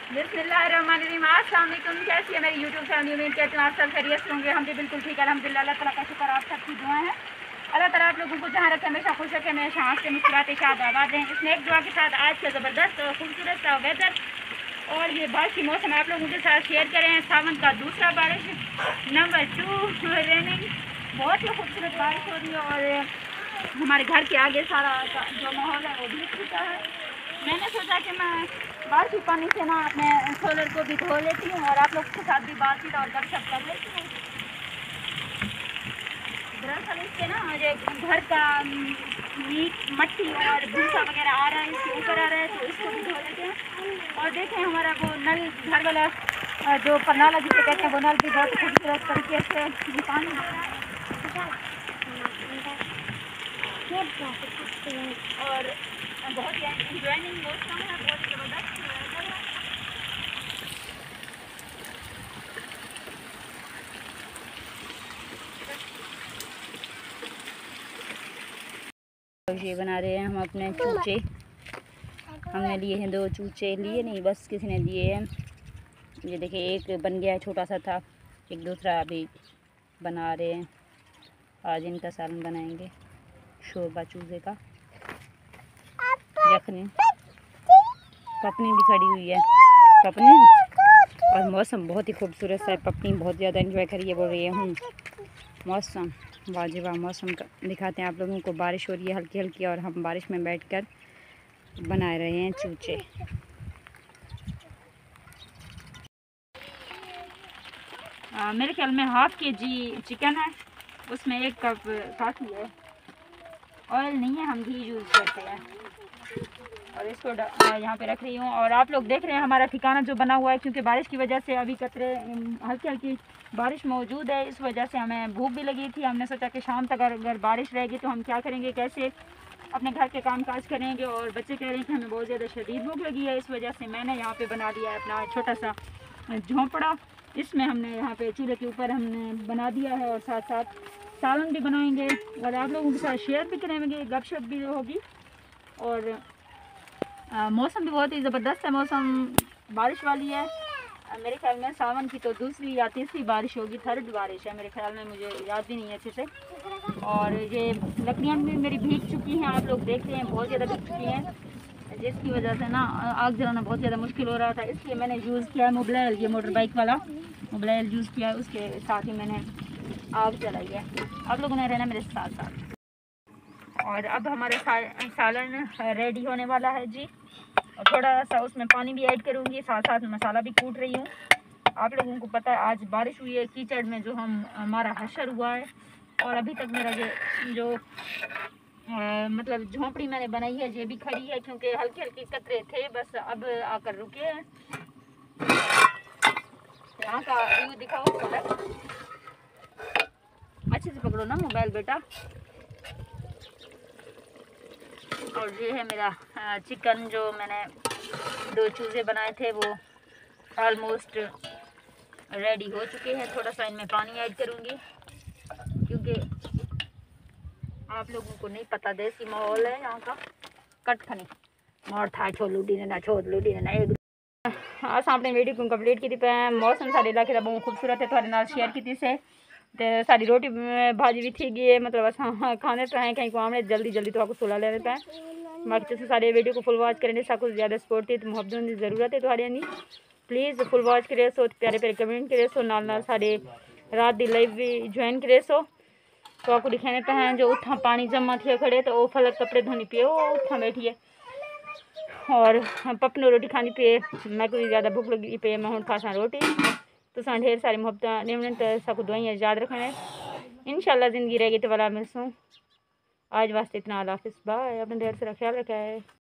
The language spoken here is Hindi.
बिस्मिल्लाहिर्रहमानिर्रहीम। अस्सलाम वालेकुम। कैसी है मेरी यूट्यूब फैमिली? उम्मीद करती हूँ आप सब खैरियत होंगे। हम भी बिल्कुल ठीक है अल्हम्दुलिल्लाह। अल्लाह ताला का शुक्र, आप सबकी दुआ है। अल्लाह ताला आप लोगों को जहाँ रखे हमेशा खुश रखे, हमेशा हंसते मुस्कुराते शाद आबाद रहें। इसमें एक दुआ के साथ आज का ज़बरदस्त और खूबसूरत सा वेदर और ये बारिश की मौसम आप लोगों के साथ शेयर करें। सावन का दूसरा बारिश नंबर 2 रेनिंग, बहुत ही खूबसूरत बारिश हो रही है और हमारे घर के आगे सारा जो माहौल है वो भीग चुका है। मैंने सोचा कि मैं बारिश के पानी से ना अपने सोलर को भी धो लेती हूँ और आप लोगों के साथ भी बातचीत और गपशप कर लेती हूँ। दरअसल इससे ना मुझे घर का मट्टी और भूसा वगैरह आ रहा है, इसके ऊपर आ रहा है, तो इसको भी धो लेते हैं। और देखें हमारा वो नल घर वाला जो परनाला जिसे कहते हैं वो नल भी बहुत खूबसूरत तरीके से पानी आ रहा है और बहुत ही एंजॉयिंग मौसम है, बहुत ही ज़बरदस्त वेदर है। ये बना रहे हैं हम अपने चूचे। हमने लिए हैं 2 चूचे, लिए नहीं बस किसी ने दिए हैं। ये देखिए एक बन गया है, छोटा सा था, एक दूसरा अभी बना रहे हैं। आज इनका सालन बनाएंगे, शोरबा चूजे का। यखनी पपनी भी खड़ी हुई है, पपनी। और मौसम बहुत ही खूबसूरत सा है, पपनी बहुत ज़्यादा एंजॉय करिए बोल रही है। मौसम वाजिबा मौसम का दिखाते हैं आप लोगों को। बारिश हो रही है हल्की हल्की और हम बारिश में बैठकर बना रहे हैं चूचे। मेरे ख्याल में ½ kg चिकन है, उसमें 1 कप काफ़ी है। ऑयल नहीं है, हम घी यूज़ करते हैं। और इसको यहाँ पे रख रही हूँ और आप लोग देख रहे हैं हमारा ठिकाना जो बना हुआ है, क्योंकि बारिश की वजह से अभी कतरे हल्की हल्की बारिश मौजूद है। इस वजह से हमें भूख भी लगी थी। हमने सोचा कि शाम तक अगर बारिश रहेगी तो हम क्या करेंगे, कैसे अपने घर के काम काज करेंगे। और बच्चे कह रहे हैं कि हमें बहुत ज़्यादा शदीद भूख लगी है, इस वजह से मैंने यहाँ पे बना दिया है अपना छोटा सा झोंपड़ा। इसमें हमने यहाँ पे चूल्हे के ऊपर हमने बना दिया है और साथ साथ सालन भी बनाएंगे और आप लोगों के साथ शेयर भी करेंगे, गपशप भी होगी। और मौसम भी बहुत ही ज़बरदस्त है, मौसम बारिश वाली है। मेरे ख्याल में सावन की तो 2री या 3री बारिश होगी, 3rd बारिश है मेरे ख्याल में, मुझे याद भी नहीं है अच्छे से। और ये लकड़ियाँ भी मेरी भीग चुकी हैं, आप लोग देख रहे हैं बहुत ज़्यादा भीग चुकी हैं, जिसकी वजह से ना आग जलाना बहुत ज़्यादा मुश्किल हो रहा था। इसलिए मैंने यूज़ किया है मोबाइल, ये मोटर बाइक वाला मोबाइल यूज़ किया है, उसके साथ ही मैंने आग जलाई है। आप लोगों ने रहना मेरे साथ साथ। और अब हमारा सालन रेडी होने वाला है जी, और थोड़ा सा उसमें पानी भी ऐड करूँगी, साथ साथ मसाला भी कूट रही हूँ। आप लोगों को पता है आज बारिश हुई है, कीचड़ में जो हमारा हशर हुआ है। और अभी तक मेरा जो मतलब झोंपड़ी मैंने बनाई है ये भी खड़ी है, क्योंकि हल्के हल्के कतरे थे, बस अब आकर रुके हैं। यहाँ का व्यू दिखाओ, अच्छे से पकड़ो ना मोबाइल बेटा। और ये है मेरा चिकन, जो मैंने 2 चूजे बनाए थे वो ऑलमोस्ट रेडी हो चुके हैं। थोड़ा सा इनमें पानी ऐड करूँगी, क्योंकि आप लोगों को नहीं पता देसी माहौल है यहाँ का। कट खनी मोर था छोलूडी ने ना छोड़ लूडी ने ना एक अस अपने वीडियो को कंप्लीट की पे। मौसम सारे इलाके का बहुत खूबसूरत है, थोड़े नाल शेयर की से। तो सारी रोटी भाजी भी थी गई, मतलब अस खाने तो हैं कहीं को आमने जल्दी जल्दी तो आपको सुला लेने पे। बाकी तुम सारे वीडियो को फुल वॉच करेंगे, सब कुछ ज़्यादा सपोर्ट है तो मुहब्बत की ज़रूरत है थोड़ी नहीं। प्लीज़ फुल वॉच करे सो, प्यारे प्यारे कमेंट करे सो, नाल नाल सारे रात दी लाइव भी ज्वाइन करे सो। तो आपको दिखाने पे हैं जो उठा पानी जमा थे खड़े, तो वो फलक कपड़े धोनी पे वो उठा बैठी है और पपनू रोटी खानी पे। मैं कोई ज़्यादा भूख लगी पे, मैं हूँ खासा रोटी। तो ढेर सारी मुहब्बत निमन, तो सब दुआएं याद रखना। इंशाल्लाह ज़िंदगी रहेगी तो वाला मिलसूँ। आज वास्ते इतना, अल्लाह हाफिज़, बाय। अपने ढेर सारा ख्याल रखा है।